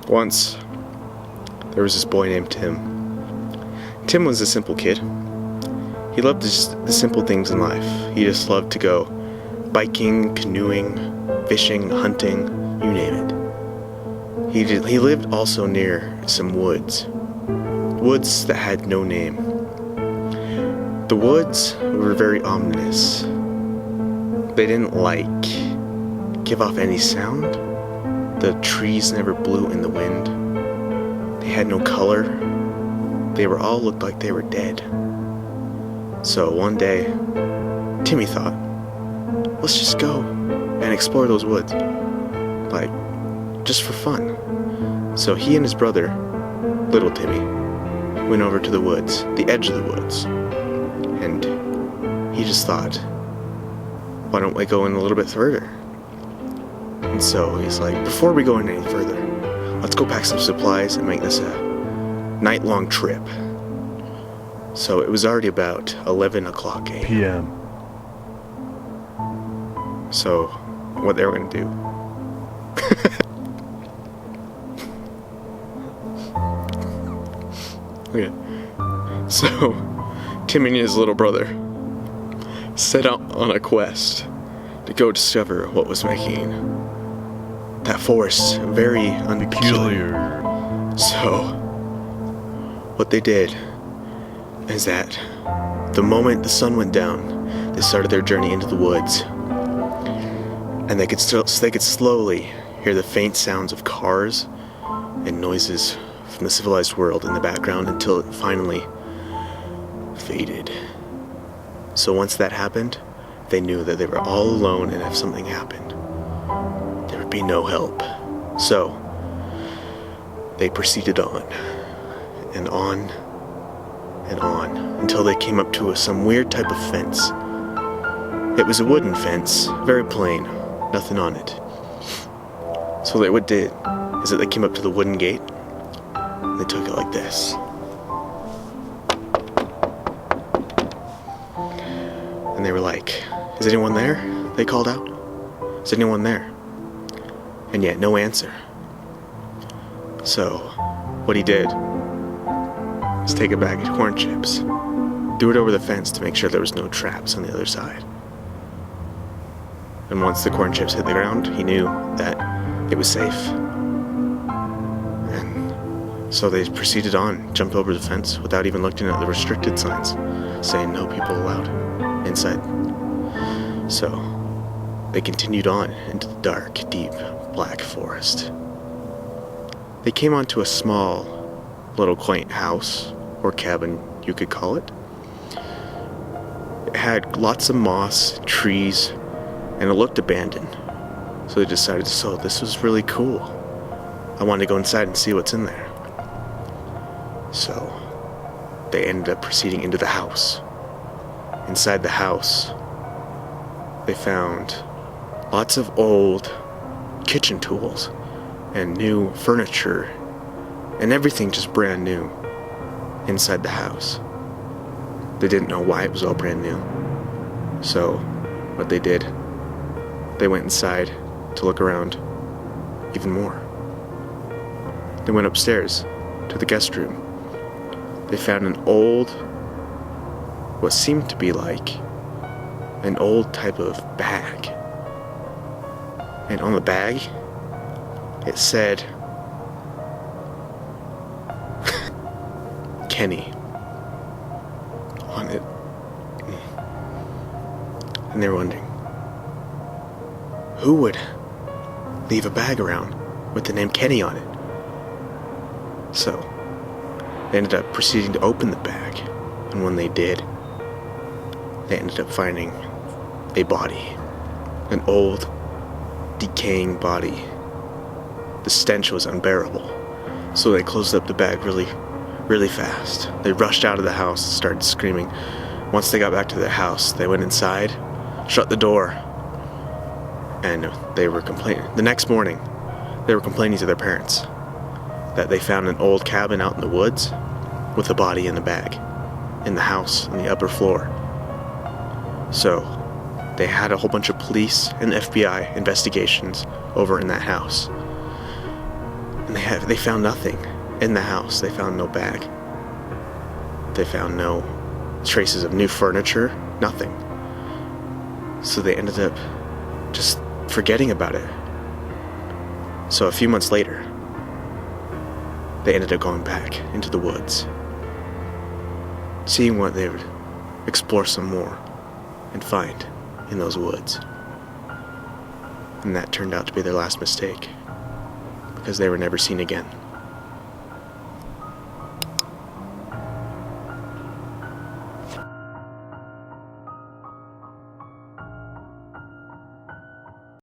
Once, there was this boy named Tim. Tim was a simple kid. He loved just the simple things in life. He just loved to go biking, canoeing, fishing, hunting, you name it. He lived also near some woods that had no name. The woods were very ominous. They didn't give off any sound. The trees never blew in the wind. They had no color. They all looked like they were dead. So one day, Timmy thought, let's just go and explore those woods. Just for fun. So he and his brother, little Timmy, went over to the woods, the edge of the woods. And he just thought, why don't we go in a little bit further? And so he's like, before we go in any further, let's go pack some supplies and make this a night-long trip. So it was already about 11 o'clock p.m. So what they were going to do. Okay. So Tim and his little brother set out on a quest to go discover what was making that forest very unpeculiar. So what they did is that the moment the sun went down, they started their journey into the woods, and they could slowly hear the faint sounds of cars and noises from the civilized world in the background until it finally faded. So once that happened, they knew that they were all alone, and if something happened, there would be no help. So they proceeded on and on and on until they came up to some weird type of fence. It was a wooden fence, very plain, nothing on it. So what they did is that they came up to the wooden gate, and they took it like this. And they were like, is anyone there? They called out. Is anyone there? And yet, no answer. So, what he did was take a bag of corn chips, threw it over the fence to make sure there was no traps on the other side. And once the corn chips hit the ground, he knew that it was safe. And so they proceeded on, jumped over the fence without even looking at the restricted signs, saying no people allowed inside. So they continued on into the dark, deep, black forest. They came onto a small, little quaint house, or cabin, you could call it. It had lots of moss, trees, and it looked abandoned. So they decided, so this was really cool. I wanted to go inside and see what's in there. So they ended up proceeding into the house. Inside the house, they found lots of old kitchen tools and new furniture and everything just brand new inside the house. They didn't know why it was all brand new. So what they did, they went inside to look around even more. They went upstairs to the guest room. They found an old, what seemed to be like an old type of bag. And on the bag, it said, Kenny on it. And they're wondering, who would leave a bag around with the name Kenny on it? So they ended up proceeding to open the bag, and when they did, they ended up finding a body, an old, decaying body. The stench was unbearable, so they closed up the bag really fast. They rushed out of the house and started screaming. Once they got back to their house, they went inside, shut the door, and they were complaining. The next morning, they were complaining to their parents that they found an old cabin out in the woods with a body in the bag in the house on the upper floor. So they had a whole bunch of police and FBI investigations over in that house. And they found nothing in the house. They found no bag. They found no traces of new furniture, nothing. So they ended up just forgetting about it. So a few months later, they ended up going back into the woods, seeing what they would explore some more and find in those woods. And that turned out to be their last mistake, because they were never seen again.